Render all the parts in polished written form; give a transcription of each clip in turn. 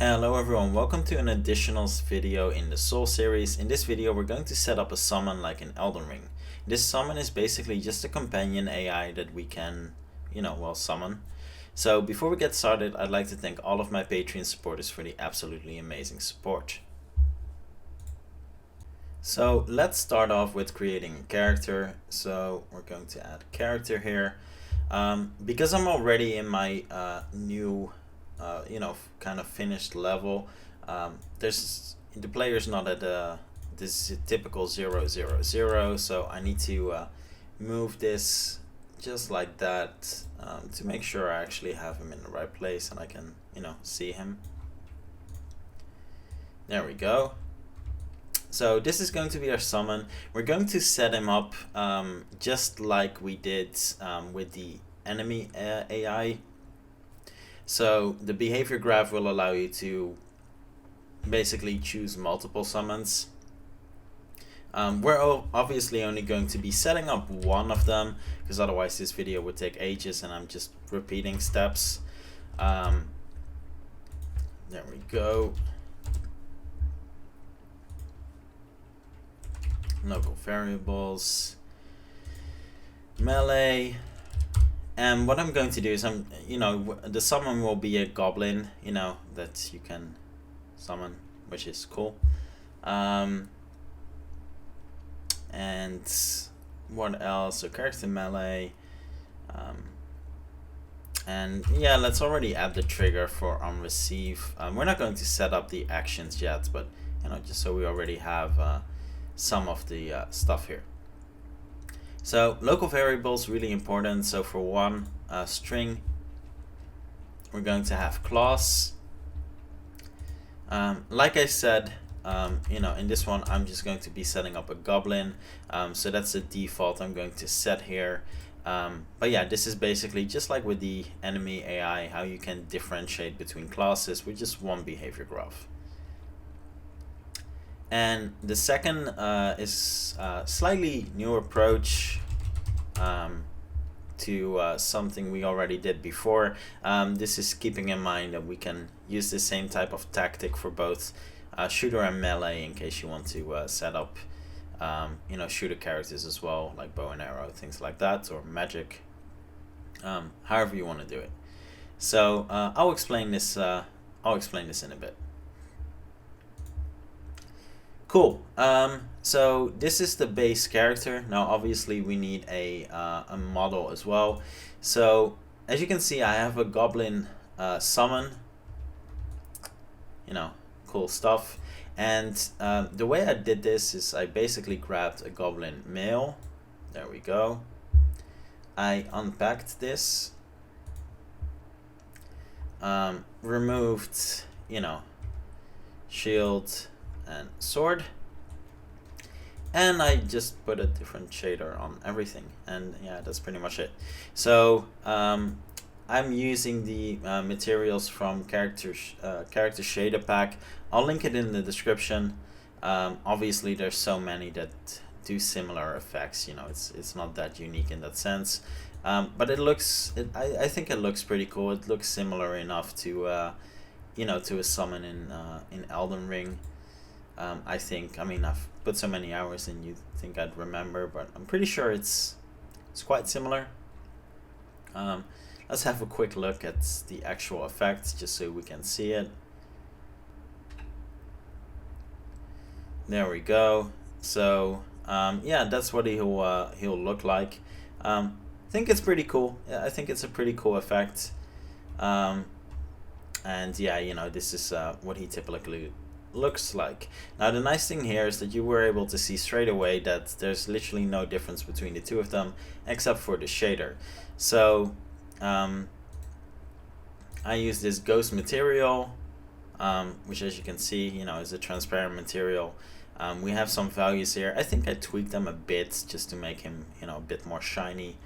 Hello everyone, welcome to an additional video in the Soul series. In this video we're going to set up a summon like in Elden Ring. This summon is basically just a companion AI that we can, summon. So before we get started, I'd like to thank all of my Patreon supporters for the absolutely amazing support. So let's start off with creating a character. So we're going to add a character here. Because I'm already in my new kind of finished level. There's the player's not at this typical 0, 0, 0, so I need to move this just like that to make sure I actually have him in the right place and I can see him. There we go. So this is going to be our summon. We're going to set him up just like we did with the enemy AI. So the behavior graph will allow you to basically choose multiple summons. We're obviously only going to be setting up one of them because otherwise this video would take ages and I'm just repeating steps. There we go. Local variables, melee. And what I'm going to do is the summon will be a goblin, that you can summon, which is cool. And what else? So character melee. And yeah, let's already add the trigger for on receive. We're not going to set up the actions yet, but just so we already have some of the stuff here. So local variables really important. So for one string, we're going to have class. Like I said, in this one, I'm just going to be setting up a goblin. So that's the default I'm going to set here. But yeah, this is basically just like with the enemy AI, how you can differentiate between classes with just one behavior graph. And the second is a slightly new approach to something we already did before. This is keeping in mind that we can use the same type of tactic for both shooter and melee in case you want to set up shooter characters as well, like bow and arrow, things like that, or magic, however you want to do it. So I'll explain this in a bit. Cool. So this is the base character. Now obviously we need a model as well. So as you can see, I have a goblin summon. Cool stuff. And the way I did this is I basically grabbed a goblin male. There we go. I unpacked this. Removed, shield and sword, and I just put a different shader on everything, and yeah, that's pretty much it. So I'm using the materials from character shader pack. I'll link it in the description. Obviously there's so many that do similar effects, it's not that unique in that sense, but I think it looks pretty cool. It looks similar enough to to a summon in Elden Ring. I've put so many hours in, you'd think I'd remember, but I'm pretty sure it's quite similar. Let's have a quick look at the actual effects just so we can see it. There we go. So yeah, that's what he'll look like. I think it's pretty cool. I think it's a pretty cool effect. And yeah, this is what he typically looks like. Now the nice thing here is that you were able to see straight away that there's literally no difference between the two of them except for the shader. So I use this ghost material, which as you can see is a transparent material. We have some values here. I think I tweaked them a bit just to make him a bit more shiny.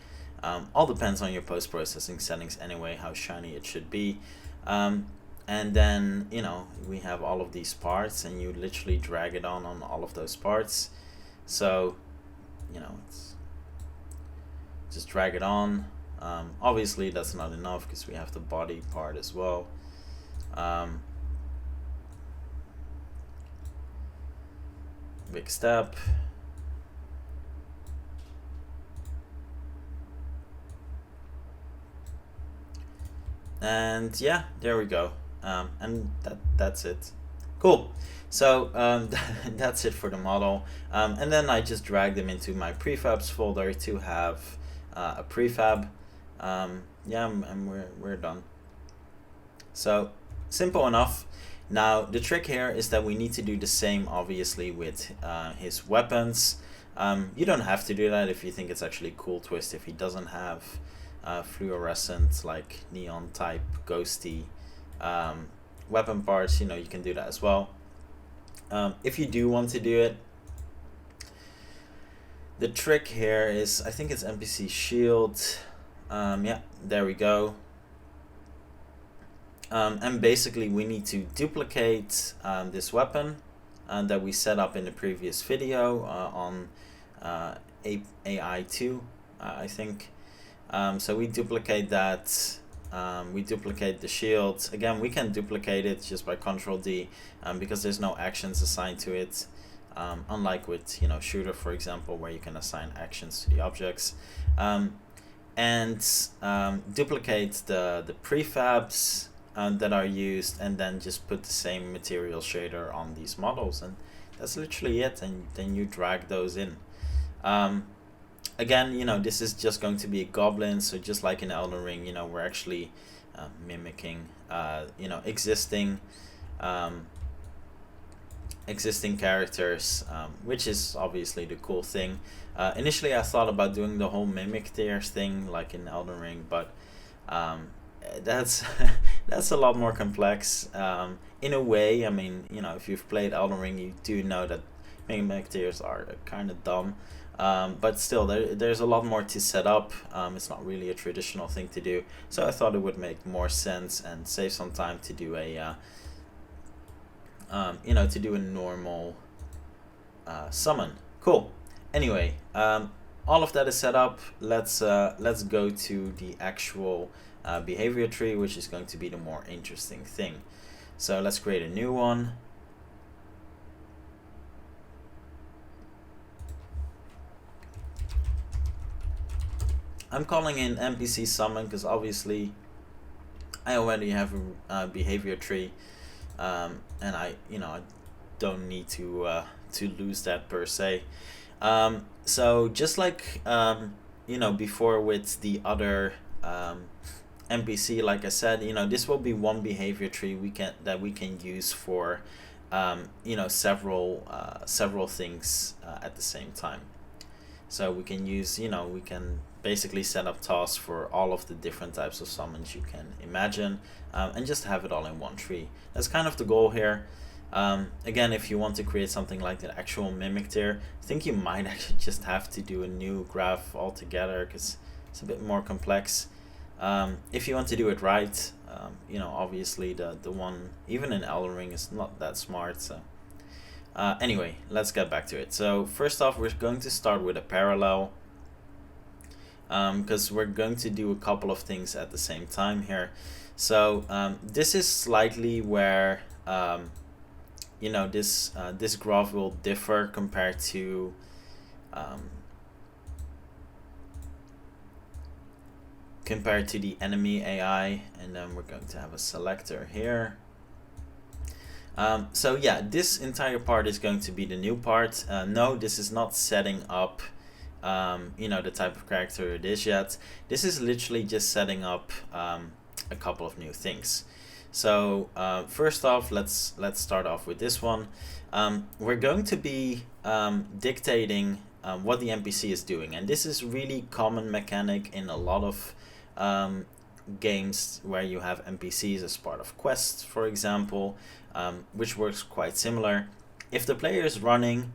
All depends on your post-processing settings anyway, how shiny it should be. And then we have all of these parts, and you literally drag it on all of those parts. So it's just drag it on. Obviously that's not enough because we have the body part as well. big step. And yeah, there we go. And that's it. Cool. So that's it for the model. And then I just drag them into my prefabs folder to have a prefab. Yeah, and we're done. So simple enough. Now the trick here is that we need to do the same obviously with his weapons. You don't have to do that if you think it's actually a cool twist if he doesn't have fluorescent, like neon type ghosty weapon parts. You know, you can do that as well. If you do want to do it, the trick here is, I think it's NPC shield. Yeah, there we go. And basically we need to duplicate this weapon that we set up in the previous video on AI2, I think. So we duplicate that. We duplicate the shield. Again, we can duplicate it just by Ctrl D because there's no actions assigned to it. Unlike with, you know, shooter, for example, where you can assign actions to the objects. And duplicate the prefabs that are used, and then just put the same material shader on these models, and that's literally it. And then you drag those in. Again, you know, this is just going to be a goblin, so just like in Elden Ring, you know, we're actually mimicking, you know, existing characters, which is obviously the cool thing. Initially, I thought about doing the whole mimic tiers thing, like in Elden Ring, but that's that's a lot more complex. In a way, I mean, you know, if you've played Elden Ring, you do know that mimic tiers are kind of dumb. But still, there's a lot more to set up. It's not really a traditional thing to do, so I thought it would make more sense and save some time to do a, you know, to do a normal summon. Cool. Anyway, all of that is set up. Let's go to the actual behavior tree, which is going to be the more interesting thing. So let's create a new one. I'm calling in NPC summon because obviously I already have a behavior tree, and I don't need to lose that per se. So just like you know, before with the other NPC, like I said, you know, this will be one behavior tree we can use for you know, several things at the same time. So we can use, you know, we can basically set up tasks for all of the different types of summons you can imagine, and just have it all in one tree. That's kind of the goal here. Again, if you want to create something like the actual mimic tier, I think you might actually just have to do a new graph altogether because it's a bit more complex. If you want to do it right, you know, obviously the one even in Elden Ring is not that smart. So anyway, let's get back to it. So first off, we're going to start with a parallel, because we're going to do a couple of things at the same time here. So this is slightly where you know, this graph will differ compared to the enemy AI, and then we're going to have a selector here. So yeah, this entire part is going to be the new part. No, this is not setting up you know, the type of character it is yet. This is literally just setting up a couple of new things. So first off, let's start off with this one. We're going to be dictating what the NPC is doing, and this is really common mechanic in a lot of games where you have NPCs as part of quests, for example, which works quite similar. If the player is running,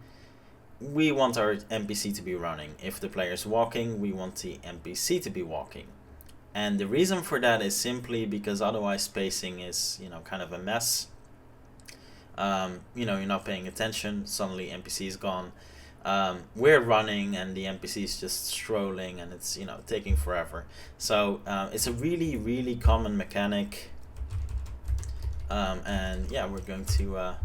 we want our NPC to be running. If the player is walking, we want the NPC to be walking. And the reason for that is simply because otherwise spacing is, you know, kind of a mess. You know, you're not paying attention, suddenly NPC is gone. We're running and the NPC is just strolling, and it's, you know, taking forever. So it's a really, really common mechanic. And yeah, we're going to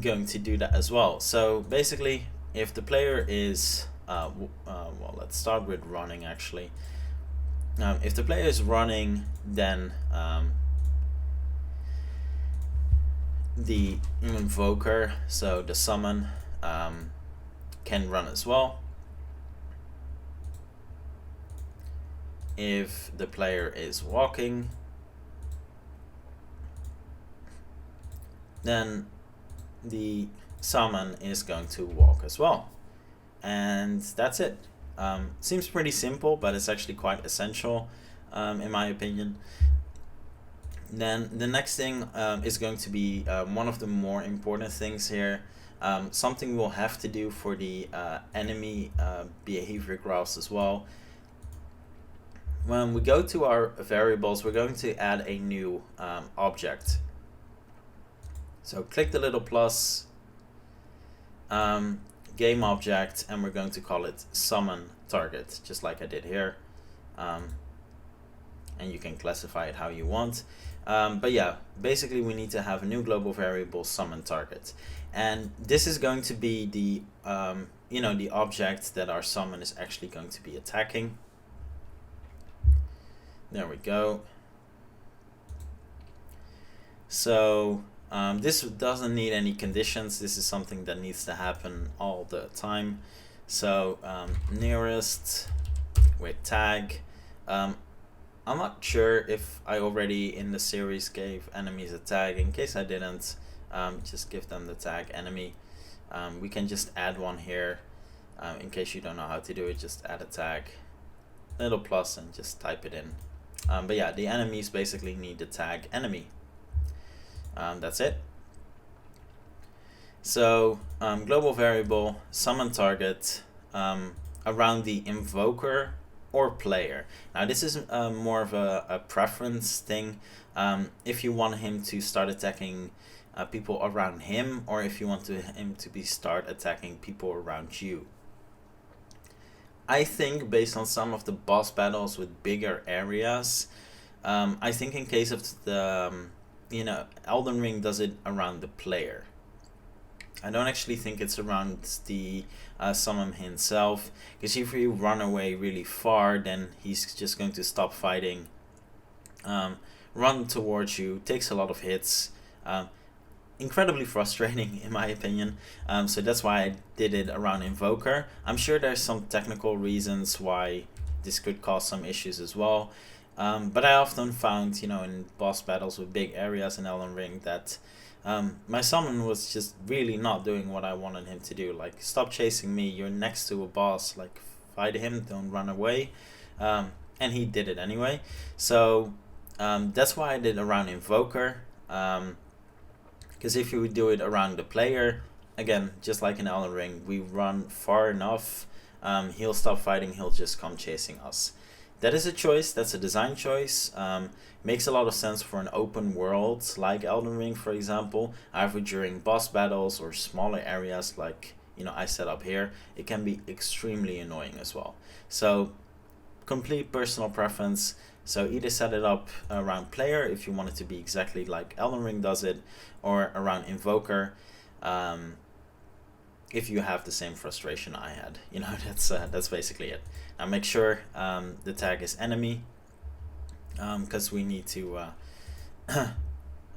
going to do that as well. So basically, if the player is well, let's start with running actually. If the player is running, then the invoker, so the summon, can run as well. If the player is walking, then the summon is going to walk as well. And that's it. Seems pretty simple, but it's actually quite essential, in my opinion. Then the next thing is going to be one of the more important things here. Something we'll have to do for the enemy behavior graphs as well. When we go to our variables, we're going to add a new object. So click the little plus, game object, and we're going to call it summon target, just like I did here. And you can classify it how you want. But yeah, basically we need to have a new global variable summon target. And this is going to be the, the object that our summon is actually going to be attacking. There we go. So this doesn't need any conditions. This is something that needs to happen all the time. So nearest with tag. I'm not sure if I already in the series gave enemies a tag. In case I didn't, just give them the tag enemy. We can just add one here. In case you don't know how to do it, just add a tag, little plus, and just type it in. But yeah, the enemies basically need the tag enemy. That's it. So global variable summon target around the invoker or player. Now this is more of a preference thing. If you want him to start attacking people around him, or if you want him to start attacking people around you. I think based on some of the boss battles with bigger areas, I think in case of the Elden Ring does it around the player. I don't actually think it's around the summon himself, because if you run away really far, then he's just going to stop fighting, run towards you, takes a lot of hits, incredibly frustrating in my opinion. So that's why I did it around invoker. I'm sure there's some technical reasons why this could cause some issues as well, but I often found in boss battles with big areas in Elden Ring that my summon was just really not doing what I wanted him to do. Like, stop chasing me, you're next to a boss, like fight him, don't run away. And he did it anyway. So that's why I did around invoker. Because if you would do it around the player, again, just like in Elden Ring, we run far enough, he'll stop fighting, he'll just come chasing us. That is a choice, that's a design choice. Makes a lot of sense for an open world like Elden Ring, for example. However, during boss battles or smaller areas like I set up here, it can be extremely annoying as well. So complete personal preference. So either set it up around player if you want it to be exactly like Elden Ring does it, or around invoker if you have the same frustration I had. That's basically it. Now make sure the tag is enemy, because we need to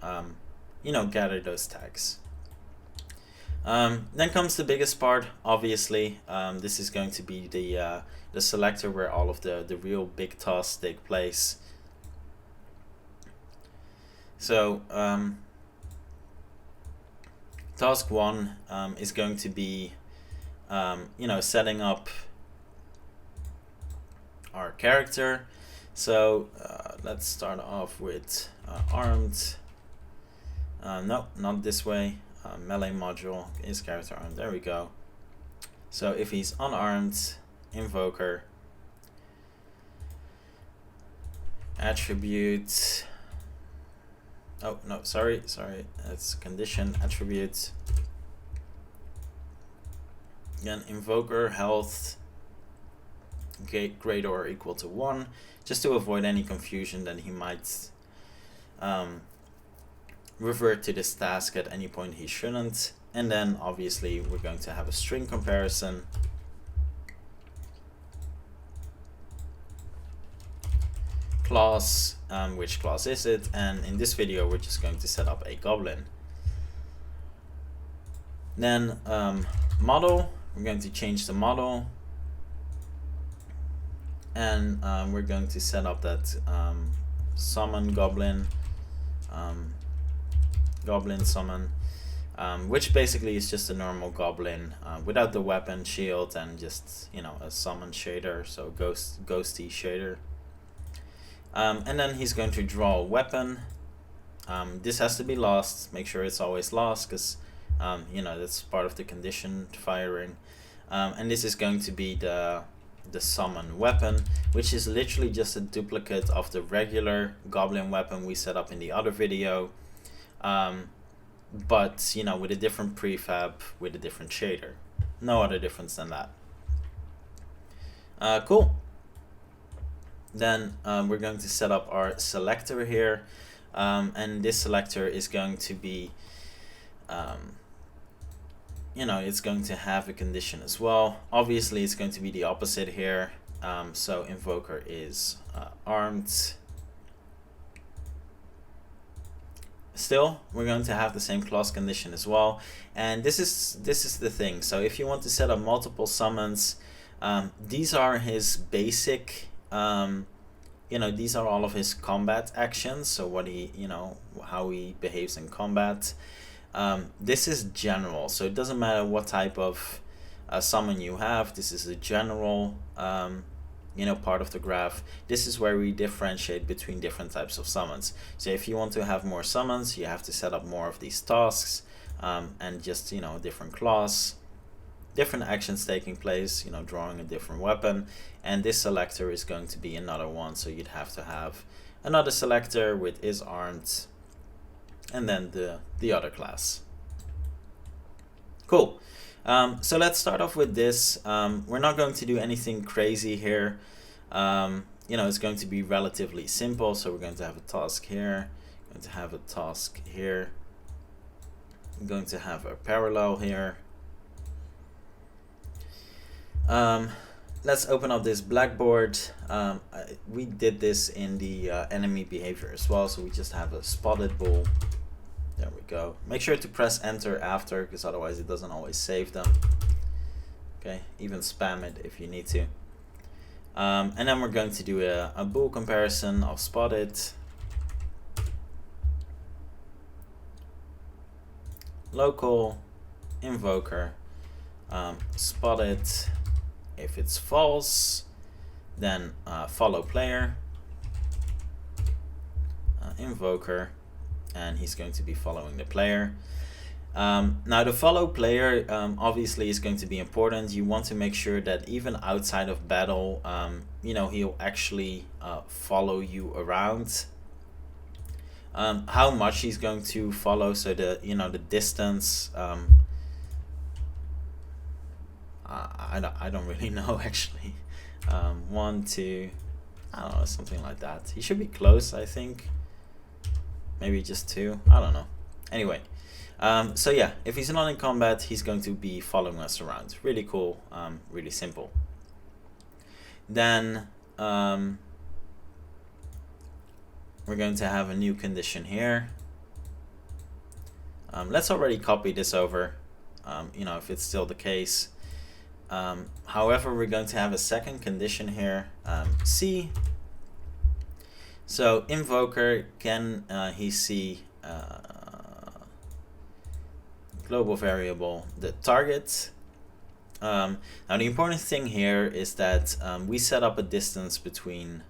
gather those tags. Then comes the biggest part, obviously. This is going to be the selector where all of the real big tasks take place. So task 1 is going to be setting up our character. So let's start off with armed. No, not this way. Melee module is character armed. There we go. So if he's unarmed, invoker, attribute. Oh no, sorry, that's condition attribute. Again, invoker health greater or equal to 1, just to avoid any confusion that he might revert to this task at any point he shouldn't. and then obviously we're going to have a string comparison. Class, which class is it? And in this video we're just going to set up a goblin. Then model, we're going to change the model, and we're going to set up that summon goblin, goblin summon, which basically is just a normal goblin without the weapon, shield, and just, you know, a summon shader, so ghosty shader. And then he's going to draw a weapon. This has to be lost. Make sure it's always lost, because you know, that's part of the conditioned firing. And this is going to be the summon weapon, which is literally just a duplicate of the regular goblin weapon we set up in the other video, but you know, with a different prefab, with a different shader. No other difference than that. Cool. Then we're going to set up our selector here, and this selector is going to be, you know, it's going to have a condition as well. Obviously it's going to be the opposite here, so invoker is armed. Still, we're going to have the same class condition as well, and this is the thing. So if you want to set up multiple summons, these are his basic, you know, these are all of his combat actions, so what he, you know, how he behaves in combat. This is general, so it doesn't matter what type of summon you have. This is a general, you know, part of the graph. This is where we differentiate between different types of summons. So if you want to have more summons, you have to set up more of these tasks, and just, you know, different class, different actions taking place, you know, drawing a different weapon. And this selector is going to be another one, so you'd have to have another selector with is armed, and then the other class. Cool. So let's start off with this. We're not going to do anything crazy here. You know, it's going to be relatively simple. So we're going to have a task here, going to have a task here, I'm going to have a parallel here. Let's open up this Blackboard. We did this in the enemy behavior as well, so we just have a spotted bool. There we go. Make sure to press enter after, because otherwise it doesn't always save them. Okay, even spam it if you need to. And then we're going to do a bool comparison of spotted, local, invoker, spotted. If it's false, then follow player, invoker, and he's going to be following the player. Now the follow player obviously is going to be important. You want to make sure that even outside of battle, you know, he'll actually follow you around. How much he's going to follow, so the, you know, the distance, I don't really know actually. 1, 2, I don't know, something like that. He should be close, I think. Maybe just 2, I don't know. Anyway, so yeah, if he's not in combat, he's going to be following us around. Really cool, really simple. Then we're going to have a new condition here. Let's already copy this over, you know, if it's still the case. However, we're going to have a second condition here, C. So invoker, can he see global variable the target? Now the important thing here is that we set up a distance between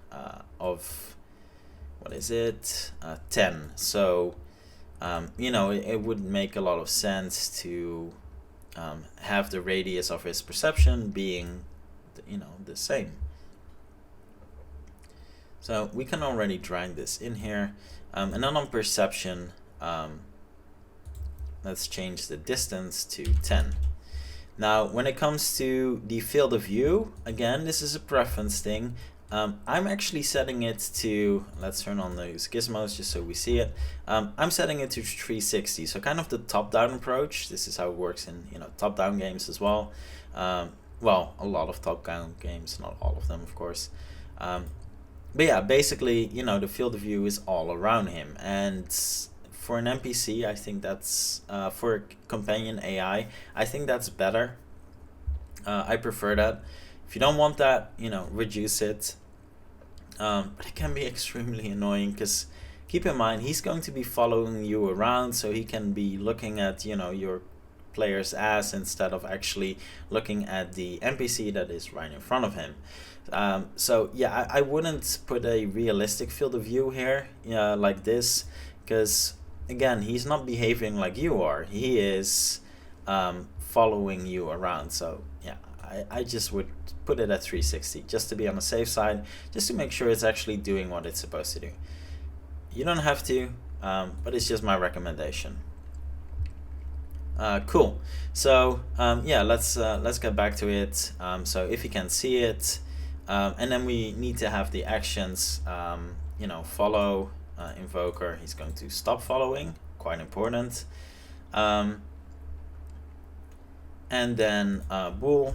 of, what is it, 10. So you know, it would make a lot of sense to have the radius of his perception being, you know, the same. So we can already drag this in here, and then on perception, let's change the distance to 10. Now when it comes to the field of view, again, this is a preference thing. I'm actually setting it to, let's turn on those gizmos just so we see it. I'm setting it to 360, so kind of the top-down approach. This is how it works in, you know, top-down games as well. Well, a lot of top-down games, not all of them, of course. But yeah, basically, you know, the field of view is all around him, and for an NPC, I think that's for a companion AI, I think that's better. I prefer that. If you don't want that, you know, reduce it. But it can be extremely annoying because keep in mind he's going to be following you around, so he can be looking at, you know, your player's ass instead of actually looking at the NPC that is right in front of him. So yeah, I wouldn't put a realistic field of view here, like this, because again, he's not behaving like you are. He is following you around. So yeah, I just would put it at 360 just to be on the safe side, just to make sure it's actually doing what it's supposed to do. You don't have to, but it's just my recommendation. Cool. So yeah, let's get back to it. So if you can see it, and then we need to have the actions. You know, follow invoker. He's going to stop following. Quite important. And then bool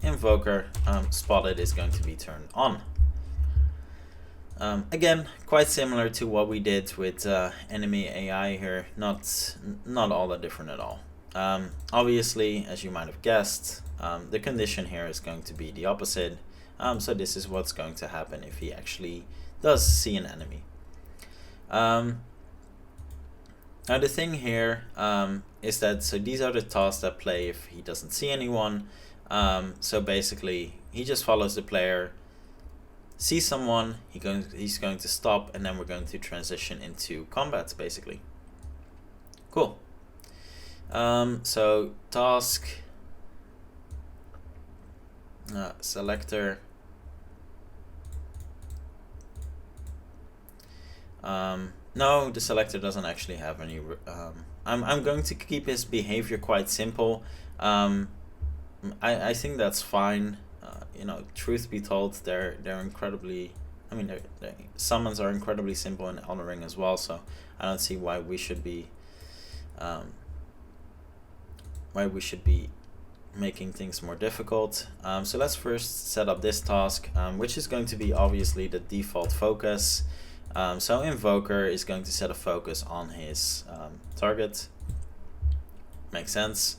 invoker spotted is going to be turned on. Again, quite similar to what we did with enemy AI here, not all that different at all. Obviously, as you might have guessed, the condition here is going to be the opposite. So this is what's going to happen if he actually does see an enemy. Now the thing here is that, so these are the tasks that play if he doesn't see anyone. So basically, he just follows the player, sees someone, he's going to stop, and then we're going to transition into combat, basically. Cool. So task, selector, no, the selector doesn't actually have any. I'm going to keep his behavior quite simple. I think that's fine. You know, truth be told, they're incredibly. I mean, their summons are incredibly simple in Elden Ring as well. So I don't see why we should be. Making things more difficult. So let's first set up this task, which is going to be obviously the default focus. So invoker is going to set a focus on his target. Makes sense.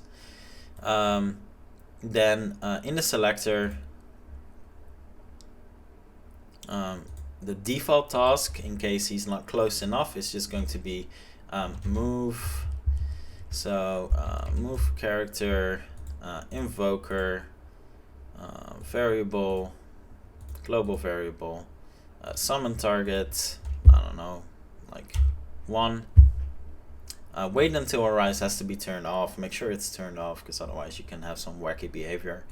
Then in the selector, the default task, in case he's not close enough, is just going to be move. So move character, invoker, variable, global variable, summon target, I don't know, like 1. Wait until arise has to be turned off. Make sure it's turned off, because otherwise you can have some wacky behavior.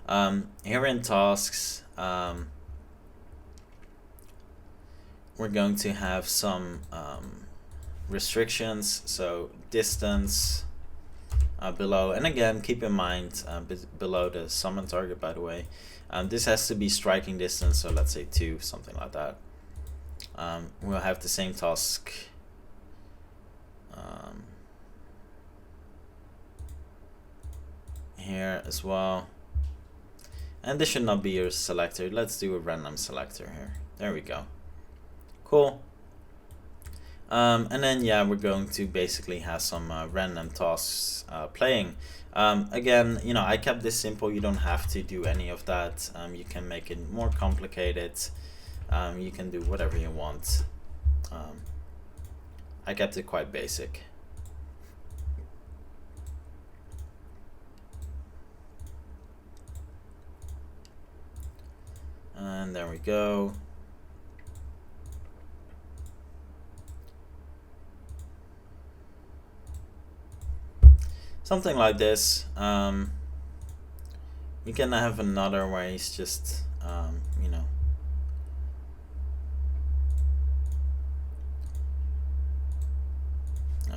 Here in tasks, we're going to have some restrictions. So distance below, and again keep in mind below the summon target, by the way, this has to be striking distance, so let's say 2, something like that. We'll have the same task here as well, and this should not be your selector. Let's do a random selector here. There we go. Cool. And then yeah, we're going to basically have some random tasks playing. Again, you know, I kept this simple. You don't have to do any of that. You can make it more complicated. You can do whatever you want. I kept it quite basic. And there we go. Something like this. You can have another where he's just, you know,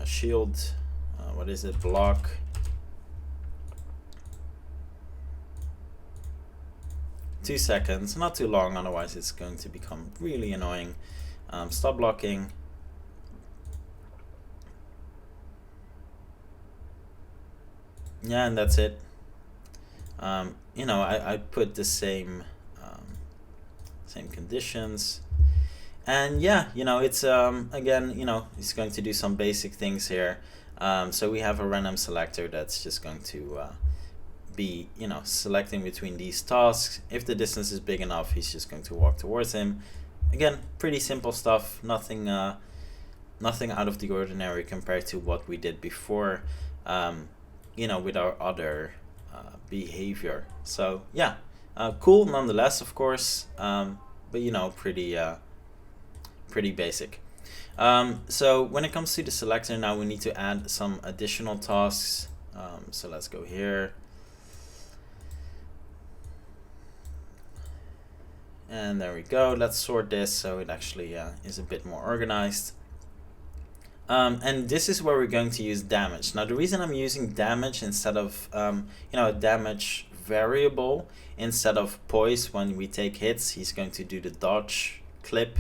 shield, what is it, block, 2 seconds, not too long, otherwise it's going to become really annoying. Stop blocking. Yeah, and that's it. You know, I put the same conditions, and yeah, you know, it's again, you know, it's going to do some basic things here. So we have a random selector that's just going to be, you know, selecting between these tasks. If the distance is big enough, he's just going to walk towards him. Again, pretty simple stuff, nothing nothing out of the ordinary compared to what we did before, you know, with our other behavior. So yeah, cool nonetheless, of course, but you know, pretty basic. So when it comes to the selector, now we need to add some additional tasks. So let's go here. And there we go. Let's sort this so it actually is a bit more organized. And this is where we're going to use damage. Now the reason I'm using damage instead of you know, a damage variable instead of poise, when we take hits he's going to do the dodge clip.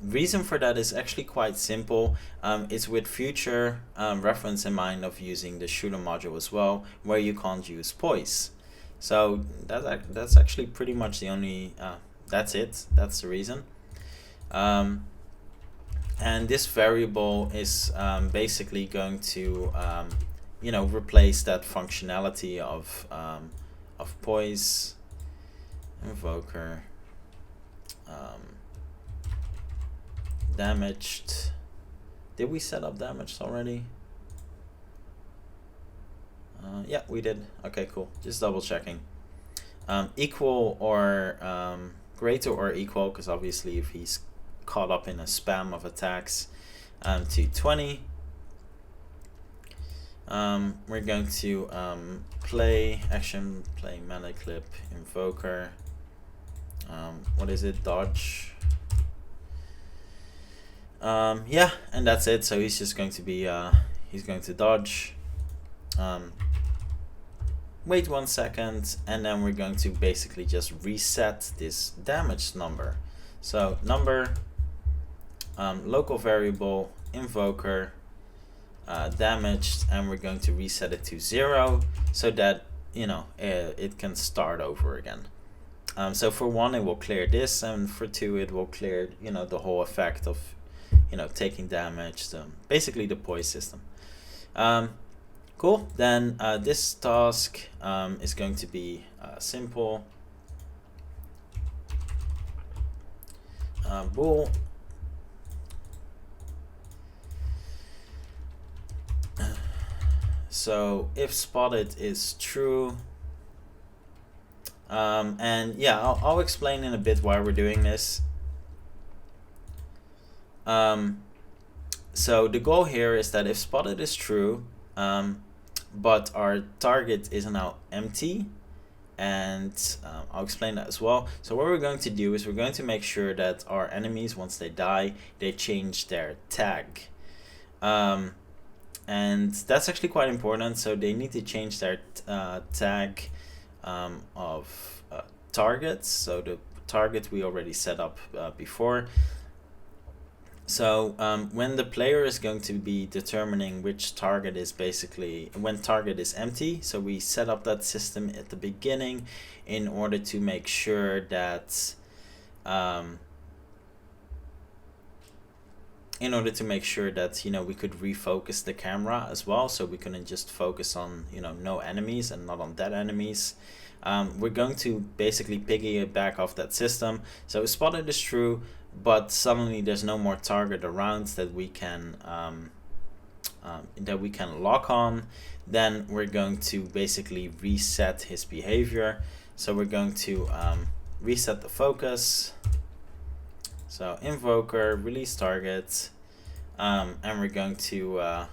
Reason for that is actually quite simple. It's with future reference in mind of using the shooter module as well, where you can't use poise. So that's actually pretty much the only that's it. That's the reason. And this variable is basically going to you know, replace that functionality of poise, invoker, damaged. Did we set up damaged already? Yeah, we did. Okay, cool. Just double checking. Equal or greater or equal, because obviously if he's caught up in a spam of attacks, to 20. We're going to play action, play melee clip, invoker. What is it? Dodge. Yeah, and that's it. So he's just going to be he's going to dodge. Wait 1 second, and then we're going to basically just reset this damage number. So number, local variable, invoker, damaged, and we're going to reset it to 0 so that, you know, it can start over again. So for 1 it will clear this, and for 2 it will clear, you know, the whole effect of, you know, taking damage, basically the poise system. Cool. Then this task is going to be simple. Bool. So if spotted is true, and yeah, I'll explain in a bit why we're doing this. So the goal here is that if spotted is true, but our target is now empty, and I'll explain that as well. So what we're going to do is we're going to make sure that our enemies, once they die, they change their tag. And that's actually quite important. So they need to change their tag of targets. So the target we already set up before. So when the player is going to be determining which target is basically, when target is empty, so we set up that system at the beginning in order to make sure that you know, we could refocus the camera as well, so we couldn't just focus on, you know, no enemies and not on dead enemies. We're going to basically piggyback off that system. So spotted is true, but suddenly there's no more target around that we can lock on. Then we're going to basically reset his behavior. So we're going to reset the focus. So invoker, release target, and we're going to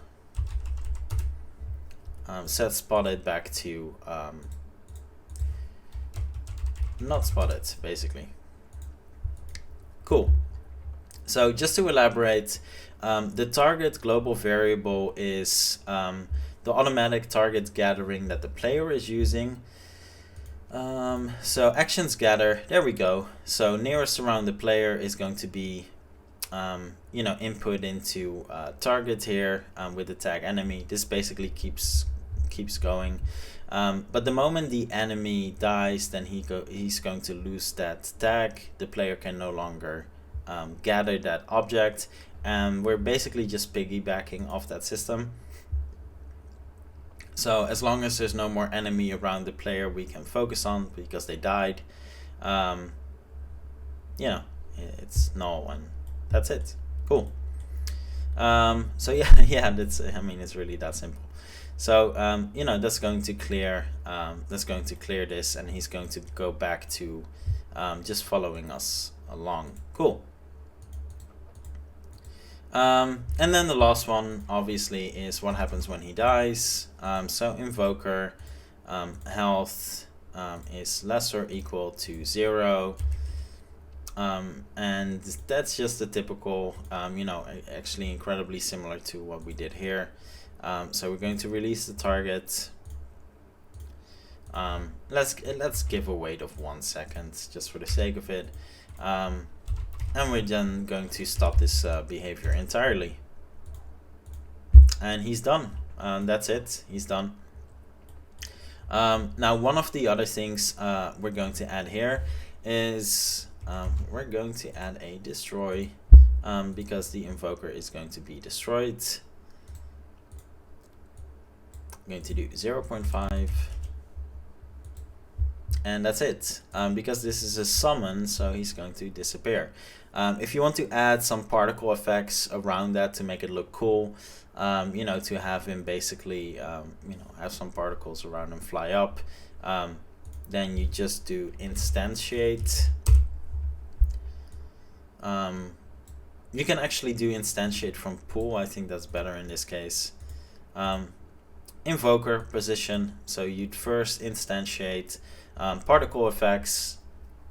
set spotted back to not spotted, basically. Cool. So just to elaborate, the target global variable is the automatic target gathering that the player is using. So actions gather, there we go. So nearest around the player is going to be input into target here with the tag enemy. This basically keeps going. But the moment the enemy dies, then he's going to lose that tag. The player can no longer gather that object, and we're basically just piggybacking off that system. So as long as there's no more enemy around the player we can focus on because they died, it's null, and that's it. Cool. So yeah, it's really that simple. So that's going to clear this, and he's going to go back to just following us along. Cool. And then the last one obviously is what happens when he dies. So invoker health is less or equal to 0. And that's just the typical, actually incredibly similar to what we did here. So we're going to release the target. Let's give a wait of 1 second just for the sake of it. And we're then going to stop this behavior entirely. And he's done. That's it. He's done. Now, one of the other things we're going to add here is we're going to add a destroy because the invoker is going to be destroyed. I'm going to do 0.5. And that's it, because this is a summon, so he's going to disappear. If you want to add some particle effects around that to make it look cool, to have him basically, have some particles around him fly up, then you just do instantiate. You can actually do instantiate from pool. I think that's better in this case. Invoker position, so you'd first instantiate particle effects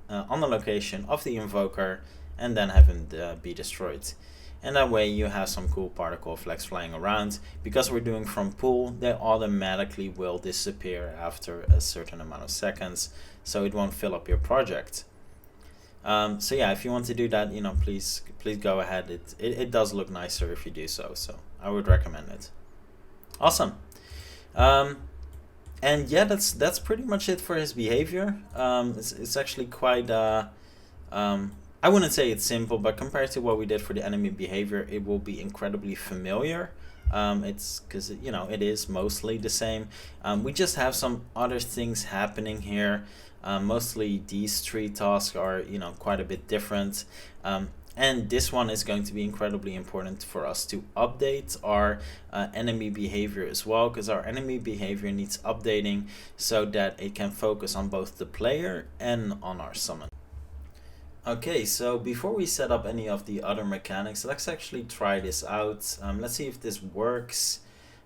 on the location of the invoker, and then have him be destroyed. And that way you have some cool particle effects flying around. Because we're doing from pool, they automatically will disappear after a certain amount of seconds, so it won't fill up your project. So yeah, if you want to do that, please go ahead. It does look nicer if you do so I would recommend it. Awesome. And yeah, that's pretty much it for his behavior. It's actually quite I wouldn't say it's simple, but compared to what we did for the enemy behavior, it will be incredibly familiar. It's because it is mostly the same. We just have some other things happening here. Mostly these 3 tasks are quite a bit different. And this one is going to be incredibly important for us to update our enemy behavior as well, because our enemy behavior needs updating so that it can focus on both the player and on our summon. Okay, so before we set up any of the other mechanics, let's actually try this out. Let's see if this works.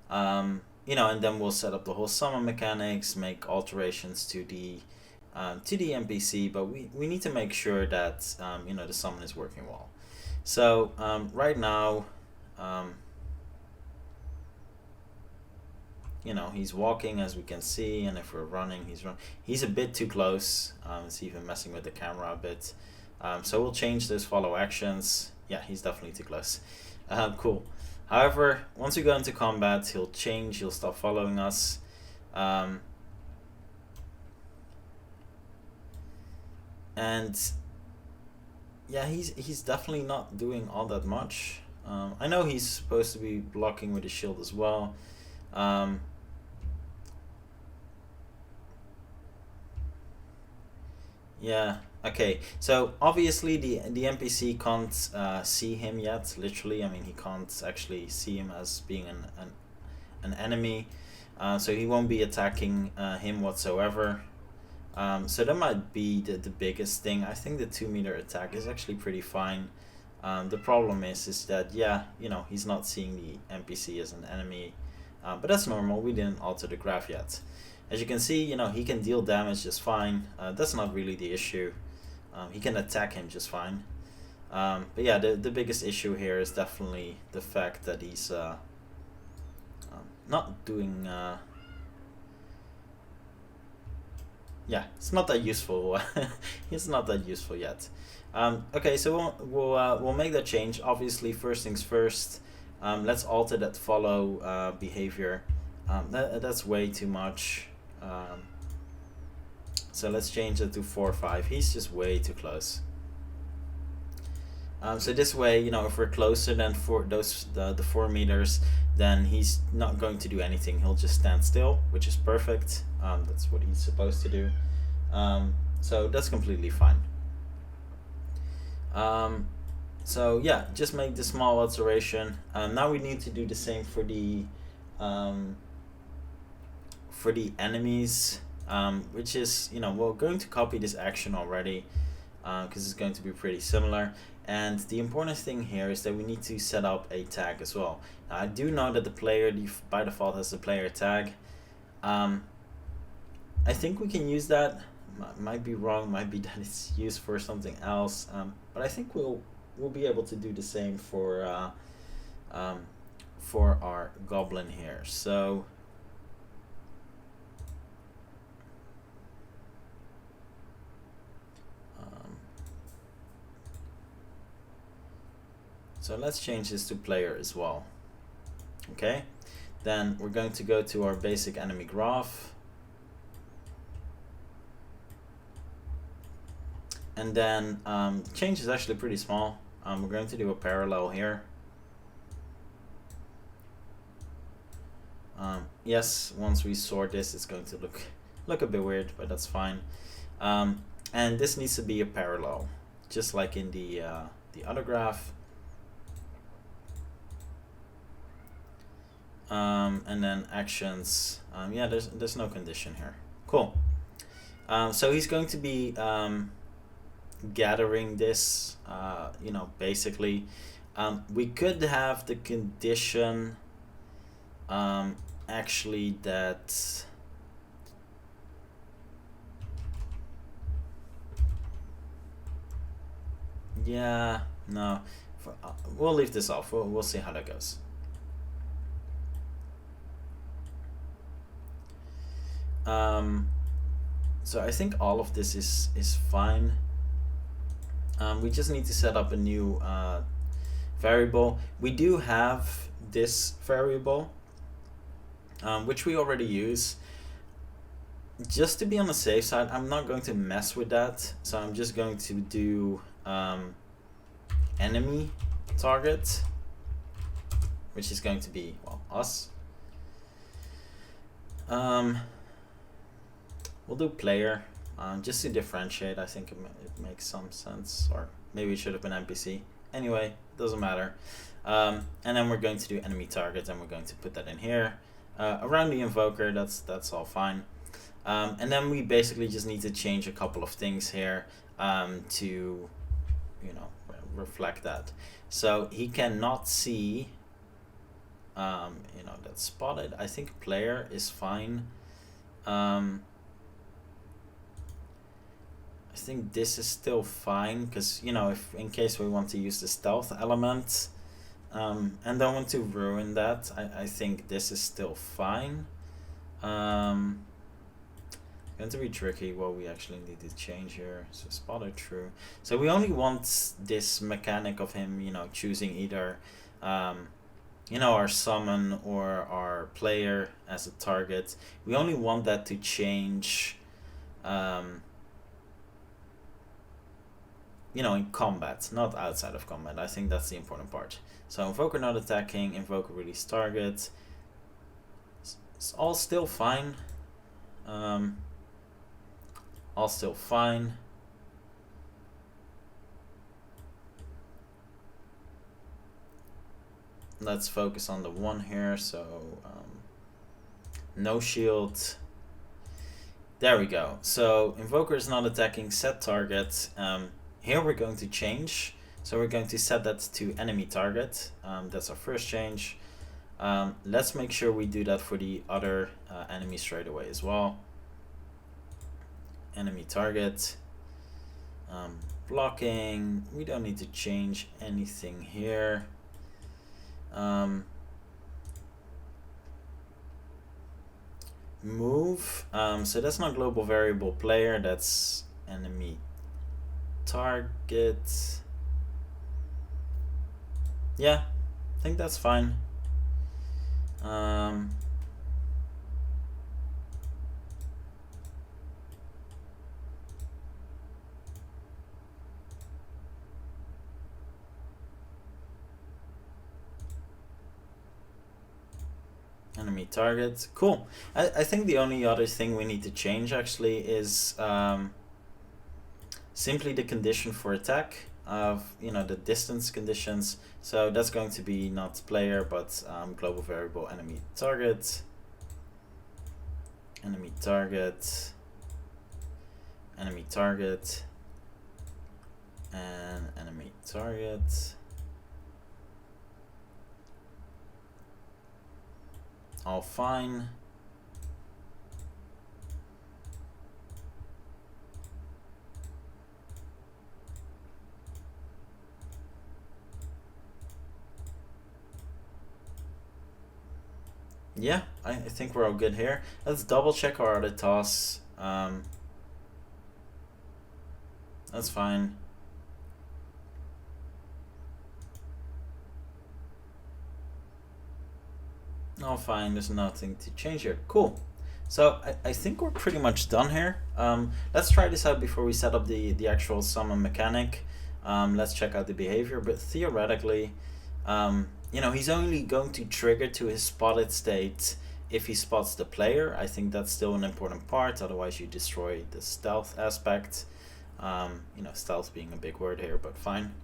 And then we'll set up the whole summon mechanics, make alterations to the NPC, but we need to make sure that the summon is working well. So right now, he's walking, as we can see, and if we're running, he's a bit too close. It's even messing with the camera a bit. So we'll change those follow actions. Yeah, he's definitely too close. Cool. However, once we go into combat, he'll change. He'll stop following us. And yeah, he's definitely not doing all that much. I know he's supposed to be blocking with his shield as well. Yeah. Okay. So obviously the NPC can't see him yet. Literally, I mean, he can't actually see him as being an enemy. So he won't be attacking him whatsoever. So that might be the biggest thing. I think the 2-meter attack is actually pretty fine. The problem is that, yeah, he's not seeing the NPC as an enemy. But that's normal. We didn't alter the graph yet. As you can see, he can deal damage just fine. That's not really the issue. He can attack him just fine. But yeah, the biggest issue here is definitely the fact that he's not doing... yeah, it's not that useful. It's not that useful yet. Okay, so we'll make that change. Obviously, first things first. Let's alter that follow behavior. That's way too much. So let's change it to 4-5. He's just way too close. So this way, you know, if we're closer than the 4 meters, then he's not going to do anything. He'll just stand still, which is perfect. That's what he's supposed to do. So that's completely fine. So yeah, just make the small alteration. Now we need to do the same for the enemies, which is, you know, we're going to copy this action already because it's going to be pretty similar. And the important thing here is that we need to set up a tag as well. Now, I do know that the player by default has the player tag. I think we can use that. Might be wrong, might be that it's used for something else, but I think we'll be able to do the same for our goblin here. So let's change this to player as well. Okay, then we're going to go to our basic enemy graph. And then change is actually pretty small. We're going to do a parallel here. Yes, once we sort this, it's going to look a bit weird, but that's fine. And this needs to be a parallel, just like in the other graph. And then actions. Yeah, there's no condition here. Cool. So he's going to be gathering this, you know, basically. We could have the condition actually that no, we'll leave this off. We'll see how that goes. So I think all of this is fine. We just need to set up a new variable. We do have this variable, which we already use. Just to be on the safe side, I'm not going to mess with that. So I'm just going to do enemy target, which is going to be, well, us. We'll do player, just to differentiate. I think it makes some sense, or maybe it should have been NPC. Anyway, doesn't matter. And then we're going to do enemy target, and we're going to put that in here. Around the invoker, that's all fine. And then we basically just need to change a couple of things here to, you know, reflect that. So he cannot see, you know, that's spotted. I think player is fine. I think this is still fine because, you know, if in case we want to use the stealth element and don't want to ruin that, I think this is still fine. Going to be tricky what we actually need to change here. So spotted true. So we only want this mechanic of him, you know, choosing either you know, our summon or our player as a target. We only want that to change you know, in combat, not outside of combat. I think that's the important part. So invoker not attacking, invoker release target. It's all still fine. All still fine. Let's focus on the one here. So no shield. There we go. So invoker is not attacking, set target. Here we're going to change. So we're going to set that to enemy target. That's our first change. Let's make sure we do that for the other enemy straight away as well. Enemy target. Blocking. We don't need to change anything here. move. So that's not global variable player. That's enemy target. Yeah, I think that's fine. Enemy target. Cool. I think the only other thing we need to change actually is simply the condition for attack of the distance conditions. So that's going to be not player but global variable enemy target, enemy target, enemy target, and enemy target. All fine. Yeah, I think we're all good here. Let's double check our other toss. That's fine. All fine, there's nothing to change here. Cool. So I think we're pretty much done here. Let's try this out before we set up the actual summon mechanic. Let's check out the behavior, but theoretically, he's only going to trigger to his spotted state if he spots the player. I think that's still an important part, otherwise you destroy the stealth aspect. Stealth being a big word here, but fine.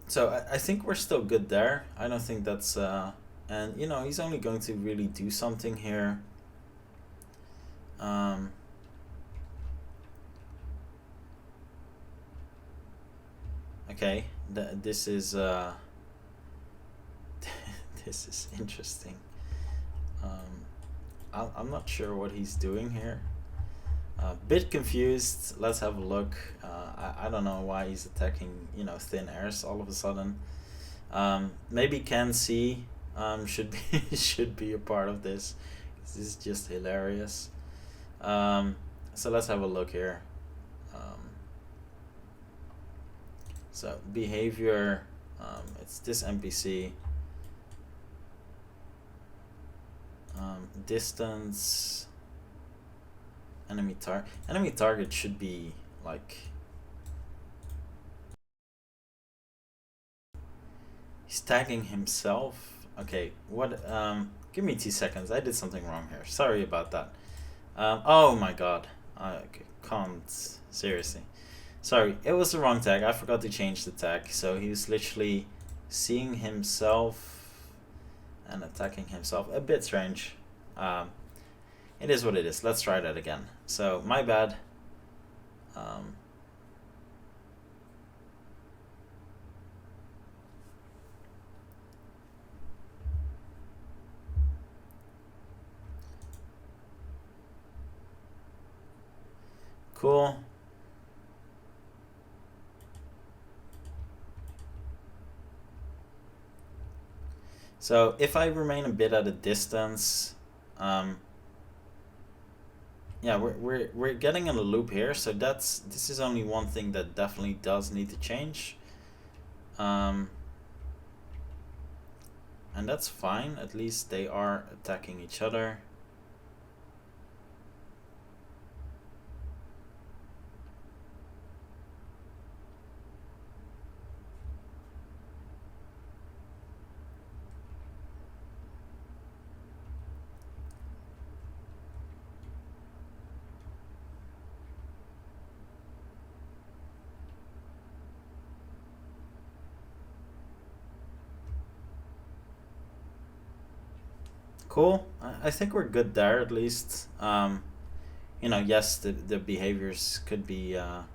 So I think we're still good there. I don't think that's and he's only going to really do something here. Okay, this is this is interesting. I'm not sure what he's doing here. Bit confused. Let's have a look. I don't know why he's attacking thin airs all of a sudden. Maybe Ken C should be should be a part of this. This is just hilarious. So let's have a look here. So behavior, it's this NPC. Distance. Enemy target should be like, he's tagging himself. Okay, what? Give me 2 seconds. I did something wrong here. Sorry about that. Oh my god. I can't. Seriously. Sorry, it was the wrong tag. I forgot to change the tag. So he was literally seeing himself and attacking himself. A bit strange. It is what it is. Let's try that again. So, my bad. Cool. So, if I remain a bit at a distance, yeah, we're getting in a loop here. So this is only one thing that definitely does need to change. And that's fine. At least they are attacking each other. Cool. I think we're good there at least. Yes, the behaviors could be a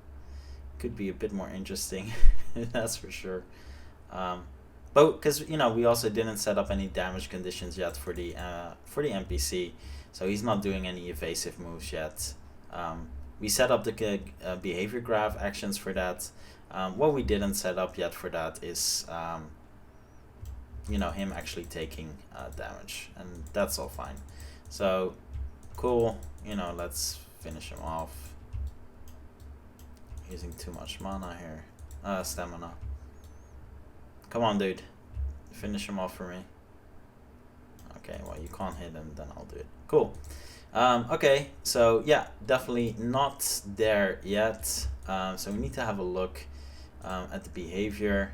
bit more interesting. That's for sure. But because we also didn't set up any damage conditions yet for the NPC, so he's not doing any evasive moves yet. We set up the behavior graph actions for that. What we didn't set up yet for that is you know, him actually taking damage, and that's all fine. So cool, you know, let's finish him off. Using too much mana here. Stamina. Come on, dude. Finish him off for me. Okay, well, you can't hit him, then I'll do it. Cool. Okay, so yeah, definitely not there yet. So we need to have a look at the behavior.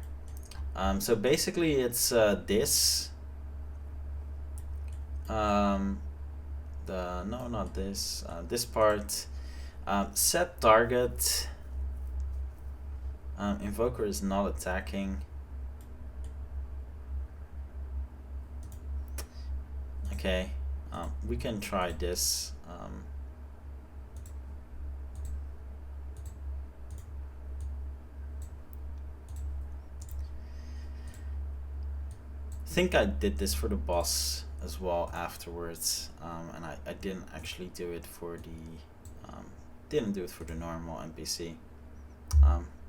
So basically it's this. No, not this. This part. Set target. Invoker is not attacking. Okay, we can try this. I think I did this for the boss as well afterwards, and I didn't actually do it for the normal NPC.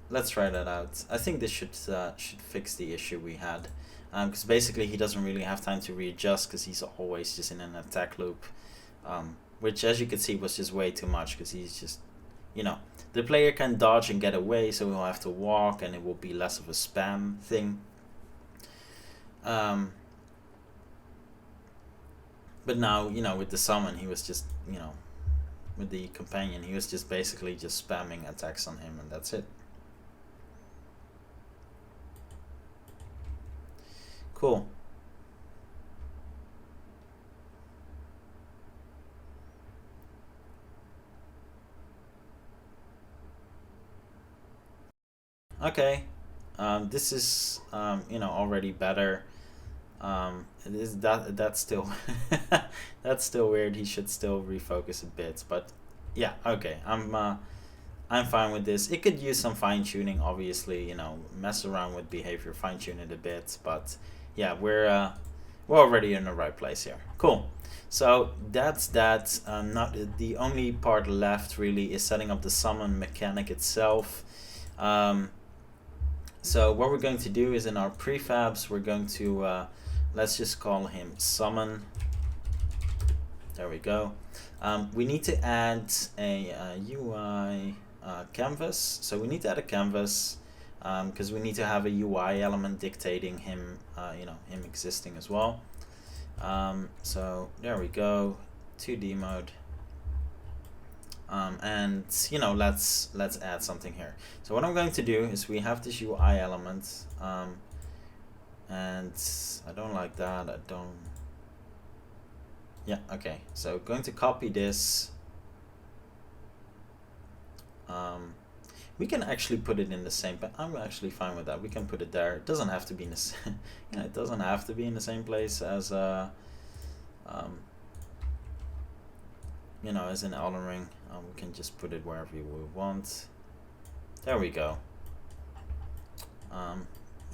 Let's try that out. I think this should fix the issue we had, because basically he doesn't really have time to readjust because he's always just in an attack loop, which, as you can see, was just way too much because he's just, you know, the player can dodge and get away, so he'll have to walk and it will be less of a spam thing. But now, you know, with the summon, he was just, you know, with the companion, he was just basically just spamming attacks on him, and that's it. Cool. Okay. This is, you know, already better. That's still that's still weird. He should still refocus a bit, but yeah, okay. I'm fine with this. It could use some fine tuning, obviously. You know, mess around with behavior, fine tune it a bit, but yeah, we're already in the right place here. Cool. So that's that. Not the only part left really is setting up the summon mechanic itself. So what we're going to do is in our prefabs, we're going to let's just call him summon. There we go. We need to add a UI canvas. So we need to add a canvas because we need to have a UI element dictating him, you know, him existing as well. So there we go, 2D mode. And you know, let's add something here. So what I'm going to do is we have this UI element, and I don't like that. I don't. Yeah, okay. So going to copy this. We can actually put it in the same. But I'm actually fine with that. We can put it there. It doesn't have to be in the same. Yeah, it doesn't have to be in the same place as you know, as in Elden Ring. We can just put it wherever we want. There we go.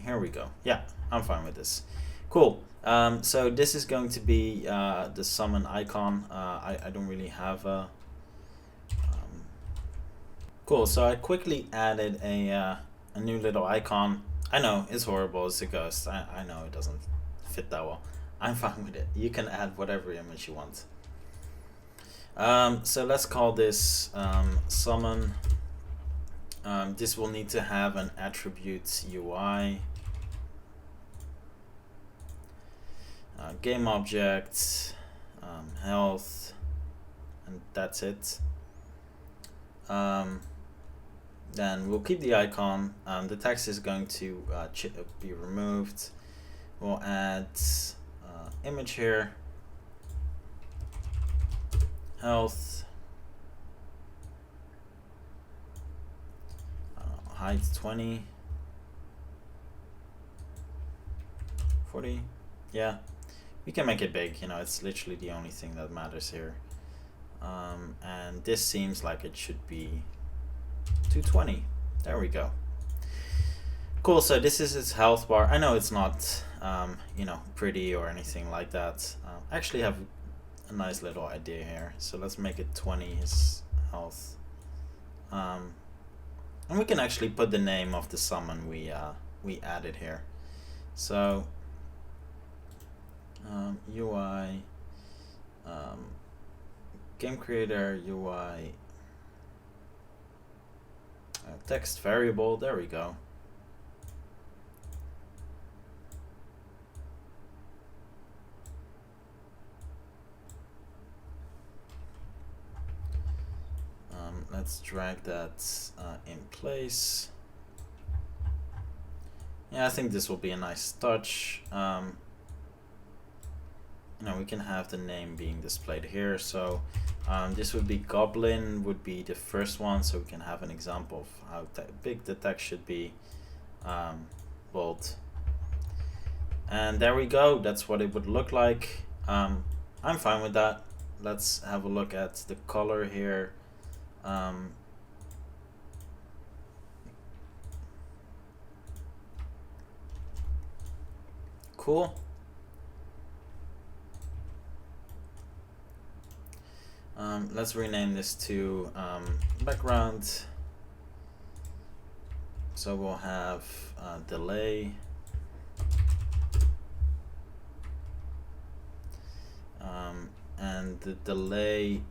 Here we go. Yeah, I'm fine with this. Cool. So this is going to be the summon icon. I don't really have a... Cool, so I quickly added a new little icon. I know, it's horrible, it's a ghost. I know it doesn't fit that well. I'm fine with it. You can add whatever image you want. So let's call this summon. This will need to have an attribute UI. Game object, health, and that's it. Then we'll keep the icon. The text is going to be removed. We'll add image here. Health. Height 20. 40. Yeah. We can make it big, you know, it's literally the only thing that matters here. And this seems like it should be 220. There we go. Cool, so this is its health bar. I know it's not, you know, pretty or anything like that. I actually have a nice little idea here. So let's make it 20, his health. And we can actually put the name of the summon we added here. So UI, game creator UI, text variable. There we go. Let's drag that in place. Yeah, I think this will be a nice touch. You know, we can have the name being displayed here. So this would be Goblin would be the first one, so we can have an example of how big the text should be. Bold. And there we go. That's what it would look like. I'm fine with that. Let's have a look at the color here. Cool. Let's rename this to background. So we'll have delay. And the delay,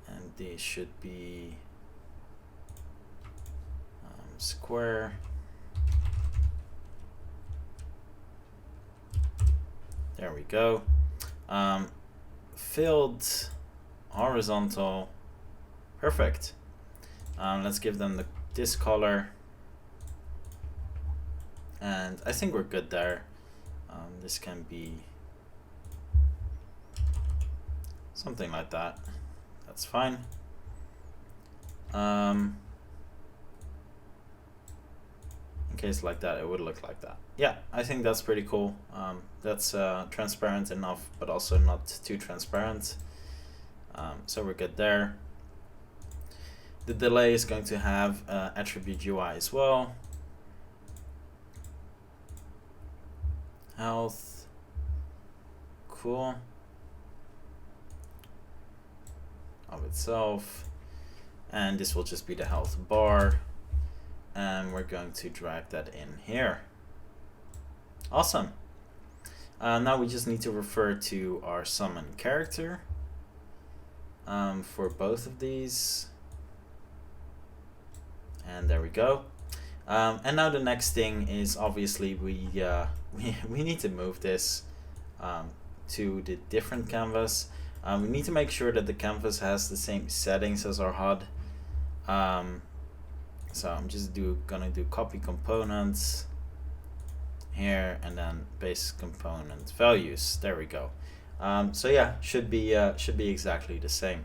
and these should be square. There we go. Filled, horizontal, perfect. Let's give them this color, and I think we're good there. This can be something like that. That's fine. In case like that, it would look like that. Yeah, I think that's pretty cool. That's transparent enough, but also not too transparent. So we're good there. The delay is going to have attribute UI as well. Health. Cool. Of itself. And this will just be the health bar. And we're going to drag that in here. Awesome. Now we just need to refer to our summon character for both of these. And there we go. And now the next thing is obviously we need to move this to the different canvas. We need to make sure that the canvas has the same settings as our HUD. So I'm just gonna do copy components here, and then base component values. There we go. So yeah, should be exactly the same.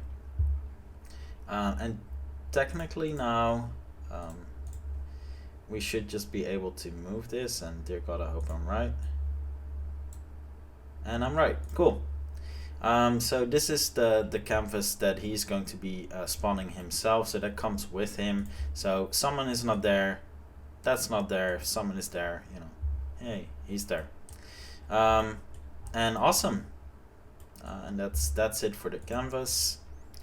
And technically now we should just be able to move this, and dear God, I hope I'm right. And I'm right. Cool. So this is the canvas that he's going to be spawning himself, so that comes with him. So someone is not there, that's not there, someone is there, you know, hey, he's there. And awesome. And that's it for the canvas.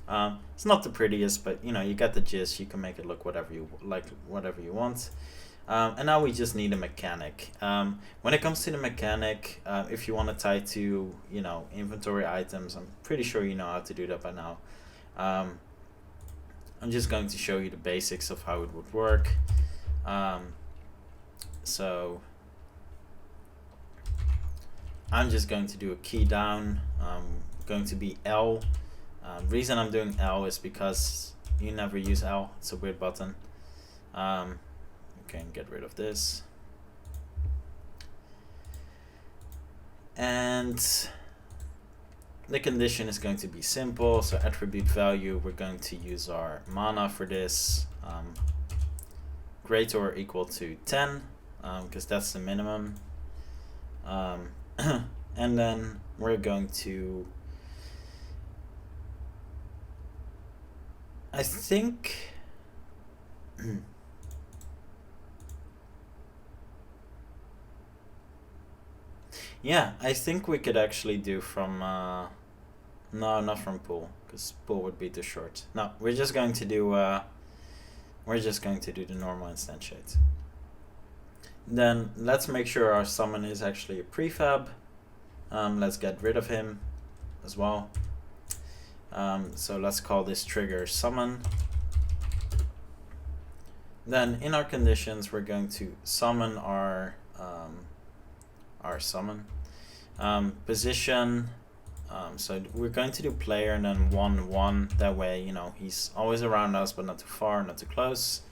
It's not the prettiest, but you know, you get the gist. You can make it look whatever you like, whatever you want. And now we just need a mechanic. When it comes to the mechanic, if you want to tie to, you know, inventory items, I'm pretty sure you know how to do that by now. I'm just going to show you the basics of how it would work. So I'm just going to do a key down, going to be L. Reason I'm doing L is because you never use L. It's a weird button. Can get rid of this, and the condition is going to be simple. So attribute value, we're going to use our mana for this, greater or equal to 10, because that's the minimum. And then we're going to, I think yeah, I think we could actually do from no, not from pool, because pool would be too short. No, we're just going to do the normal instantiate. Then let's make sure our summon is actually a prefab. Let's get rid of him as well. So let's call this trigger summon. Then in our conditions, we're going to summon our summon. Position. So we're going to do player and then 1/1. That way, you know, he's always around us, but not too far, not too close.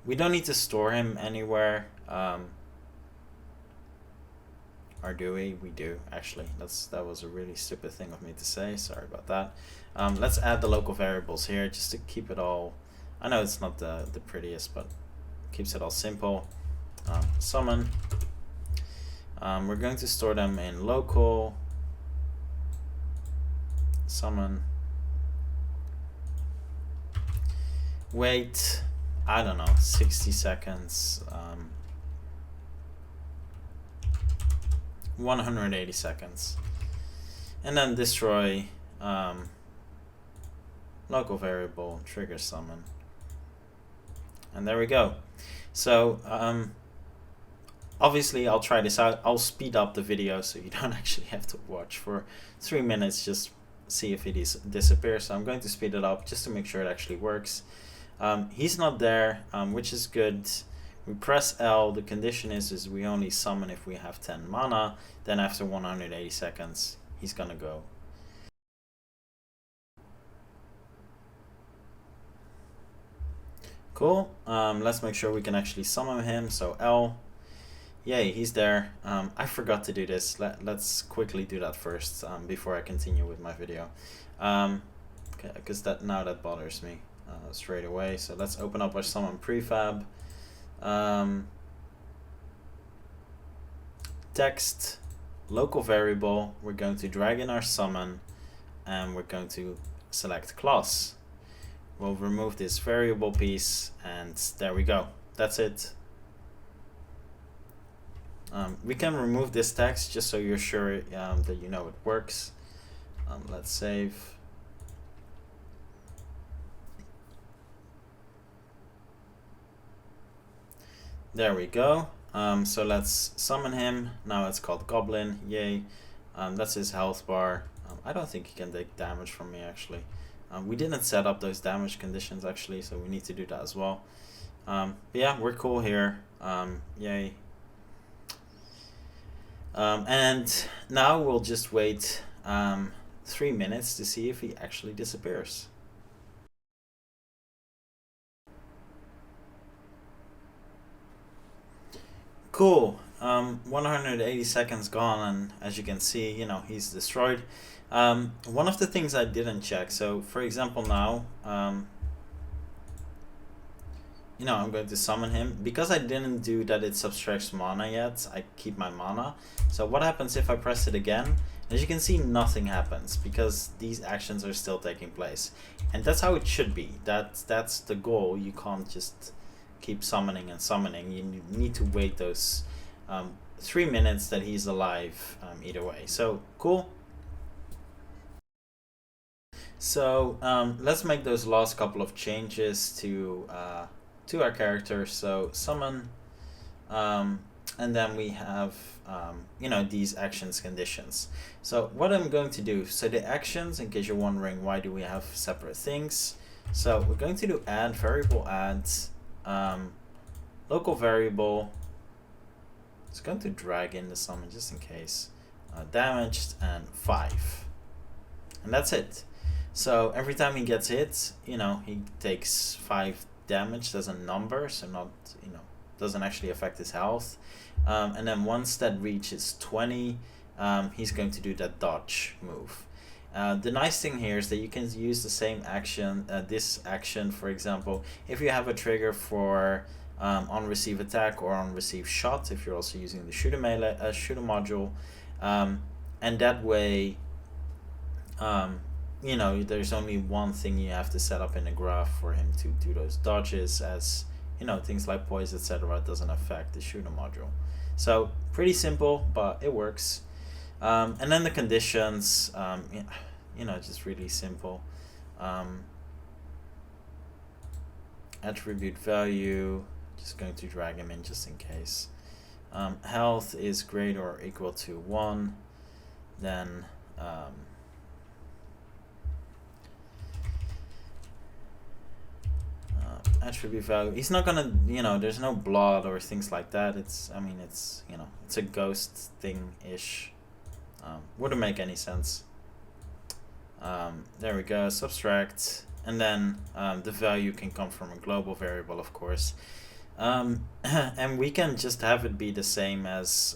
We don't need to store him anywhere. Or do we? We do, actually. That was a really stupid thing of me to say. Sorry about that. Let's add the local variables here just to keep it all... I know it's not the prettiest, but keeps it all simple. Summon. We're going to store them in local. Summon. Wait, I don't know, 60 seconds. 180 seconds. And then destroy local variable, trigger summon. And there we go. So obviously I'll try this out. I'll speed up the video so you don't actually have to watch for 3 minutes, just see if it disappears. So I'm going to speed it up just to make sure it actually works. He's not there, which is good. We press L. The condition is we only summon if we have 10 mana. Then after 180 seconds, he's gonna go. Cool. Let's make sure we can actually summon him. So L. Yay, he's there. I forgot to do this. Let's quickly do that first before I continue with my video. Because now that bothers me straight away. So let's open up our summon prefab. Text, local variable. We're going to drag in our summon and we're going to select class. We'll remove this variable piece and there we go. That's it. We can remove this text just so you're sure that you know it works. Let's save. There we go. So let's summon him. Now it's called Goblin. Yay. That's his health bar. I don't think he can take damage from me actually. We didn't set up those damage conditions actually, so we need to do that as well. But yeah, we're cool here. Yay. And now we'll just wait 3 minutes to see if he actually disappears. Cool. 180 seconds gone, and as you can see, you know, he's destroyed. One of the things I didn't check, so for example now, you know, I'm going to summon him. Because I didn't do that it subtracts mana yet, I keep my mana. So what happens if I press it again? As you can see, nothing happens because these actions are still taking place. And that's how it should be. That's the goal. You can't just keep summoning and summoning. You need to wait those 3 minutes that he's alive either way. So cool. So let's make those last couple of changes to our character. So summon, and then we have you know, these actions conditions. So what I'm going to do, so the actions, in case you're wondering why do we have separate things, so we're going to do add, variable adds, local variable. It's going to drag in the summon just in case, damaged, and 5, and that's it. So every time he gets hit, you know, he takes 5 damage. There's a number, so not, you know, doesn't actually affect his health. And then once that reaches 20, he's going to do that dodge move. The nice thing here is that you can use the same action, this action, for example, if you have a trigger for on receive attack or on receive shot, if you're also using the shooter module, and that way, you know, there's only one thing you have to set up in the graph for him to do those dodges, as you know, things like poise, etc. doesn't affect the shooter module. So pretty simple, but it works. And then the conditions, you know, just really simple. Attribute value, Just going to drag him in just in case. Health is greater or equal to 1. Then attribute value. He's not gonna, there's no blood or things like that. It's a ghost thing-ish. Wouldn't make any sense. There we go, subtract. And then the value can come from a global variable, of course. And we can just have it be the same as,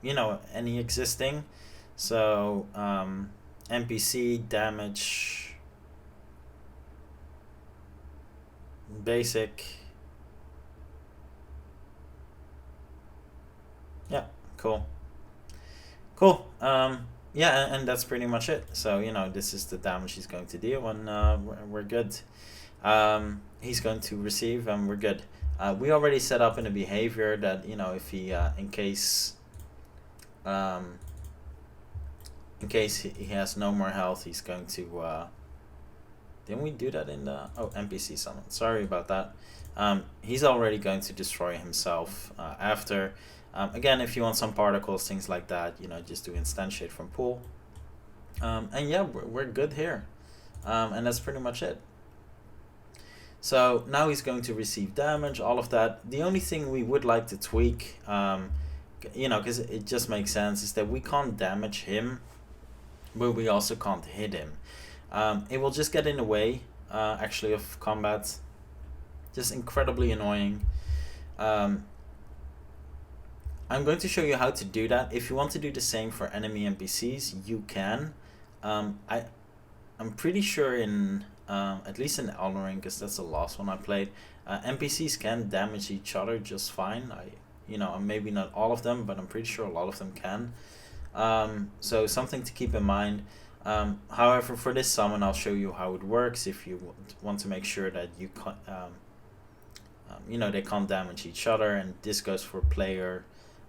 any existing. So NPC damage basic. Yeah, cool. Yeah, and that's pretty much it. So this is the damage he's going to deal, and we're good. He's going to receive, and we're good. We already set up in the behavior that if he in case he has no more health, he's going to didn't we do that in the NPC summon? Sorry about that. He's already going to destroy himself after. Again, if you want some particles, things like that, just do instantiate from pool. And yeah, we're good here. And that's pretty much it. So now he's going to receive damage, all of that. The only thing we would like to tweak, because it just makes sense, is that we can't damage him, but we also can't hit him. It will just get in the way, actually, of combat. Just incredibly annoying. I'm going to show you how to do that. If you want to do the same for enemy NPCs, you can. I'm pretty sure in, at least in Elden Ring, because that's the last one I played, NPCs can damage each other just fine. Maybe not all of them, but I'm pretty sure a lot of them can. So something to keep in mind. However, for this summon, I'll show you how it works if you want to make sure that you they can't damage each other, and this goes for player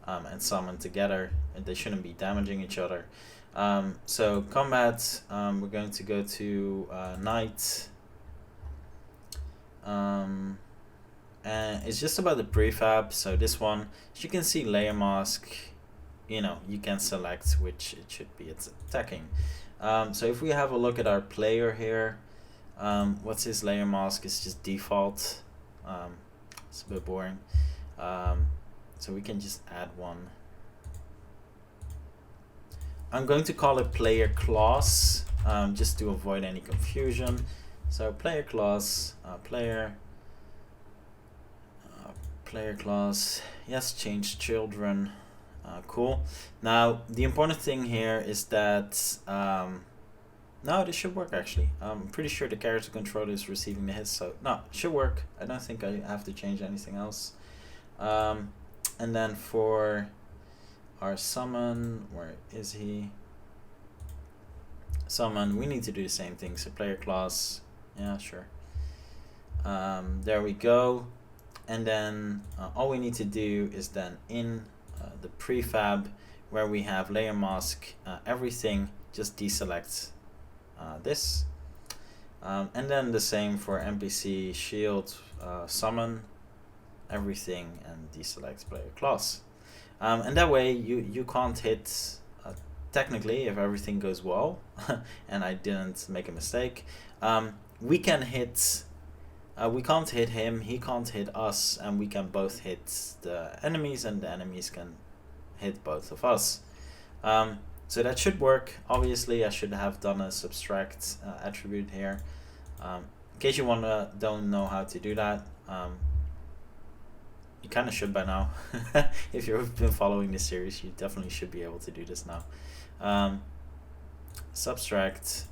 and summon together, and they shouldn't be damaging each other. So combat, we're going to go to Knight, and it's just about the prefab. So this one, as you can see, layer mask, you can select which it should be. It's attacking. So if we have a look at our player here, what's his layer mask is just default. It's a bit boring. So we can just add one. I'm going to call it player class, just to avoid any confusion. So player class, player class, yes, change children. Cool. Now the important thing here is that no, this should work actually. I'm pretty sure the character controller is receiving the hits, so no, it should work. I don't think I have to change anything else. And then for our summon, where is he? Summon, we need to do the same thing. So player class, yeah, sure. There we go. And then all we need to do is then in the prefab where we have layer mask, everything, just deselect this. And then the same for NPC shield, summon everything, and deselect player class. And that way you can't hit, technically, if everything goes well and I didn't make a mistake, we can hit, we can't hit him, he can't hit us, and we can both hit the enemies, and the enemies can hit both of us. So that should work. Obviously, I should have done a subtract attribute here. In case you don't know how to do that, you kind of should by now. If you've been following this series, you definitely should be able to do this now. Subtract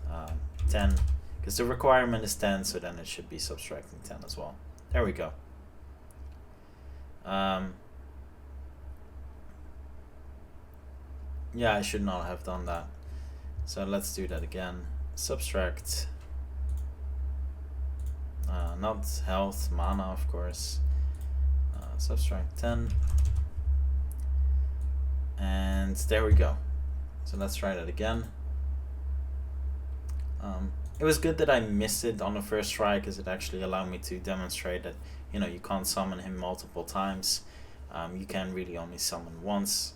10, because the requirement is 10, so then it should be subtracting 10 as well. There we go. Yeah, I should not have done that. So let's do that again. Subtract, not health, mana, of course. Subtract 10. And there we go. So let's try that again. It was good that I missed it on the first try, because it actually allowed me to demonstrate that you know, you can't summon him multiple times. You can really only summon once,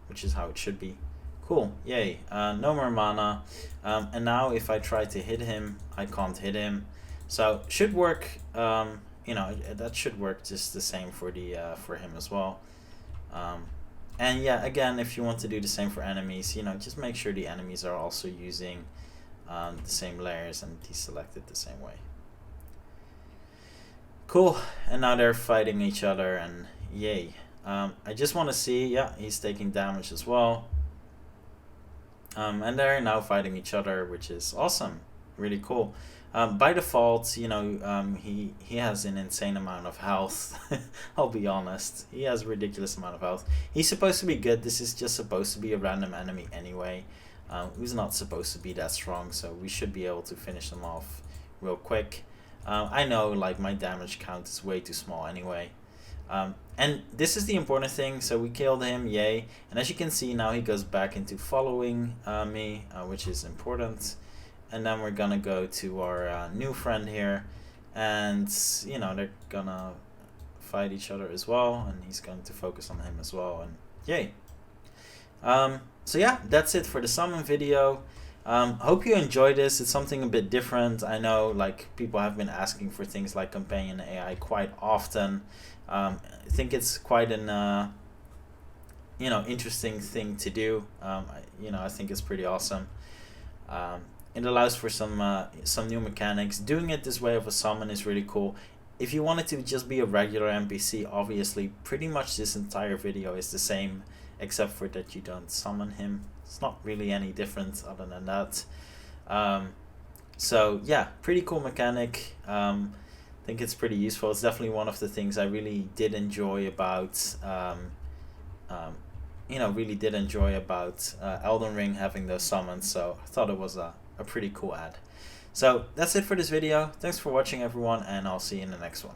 which is how it should be. Cool, yay. No more mana. And now if I try to hit him, I can't hit him. So should work, you know, that should work just the same for the for him as well. And yeah, again, if you want to do the same for enemies, you know, just make sure the enemies are also using the same layers and deselect it the same way. Cool, and now they're fighting each other, and yay. I just want to see, yeah, he's taking damage as well. And they're now fighting each other, which is awesome, really cool. By default, you know, he has an insane amount of health. I'll be honest, he has a ridiculous amount of health. He's supposed to be good. This is just supposed to be a random enemy anyway, who's not supposed to be that strong, so we should be able to finish him off real quick. I know, like, my damage count is way too small anyway. And this is the important thing. So we killed him, yay. And as you can see, now he goes back into following me, which is important. And then we're gonna go to our new friend here, and you know, they're gonna fight each other as well, and he's going to focus on him as well, and yay. So yeah, that's it for the summon video. Hope you enjoyed this. It's something a bit different. I know, like, people have been asking for things like companion AI quite often. I think it's quite an you know, interesting thing to do. You know, I think it's pretty awesome. It allows for some new mechanics. Doing it this way of a summon is really cool. If you wanted to just be a regular NPC, obviously pretty much this entire video is the same, except for that you don't summon him. It's not really any different other than that. So yeah, pretty cool mechanic. I think it's pretty useful. It's definitely one of the things I really did enjoy about you know, really did enjoy about Elden Ring, having those summons. So I thought it was a pretty cool add. So that's it for this video. Thanks for watching, everyone, and I'll see you in the next one.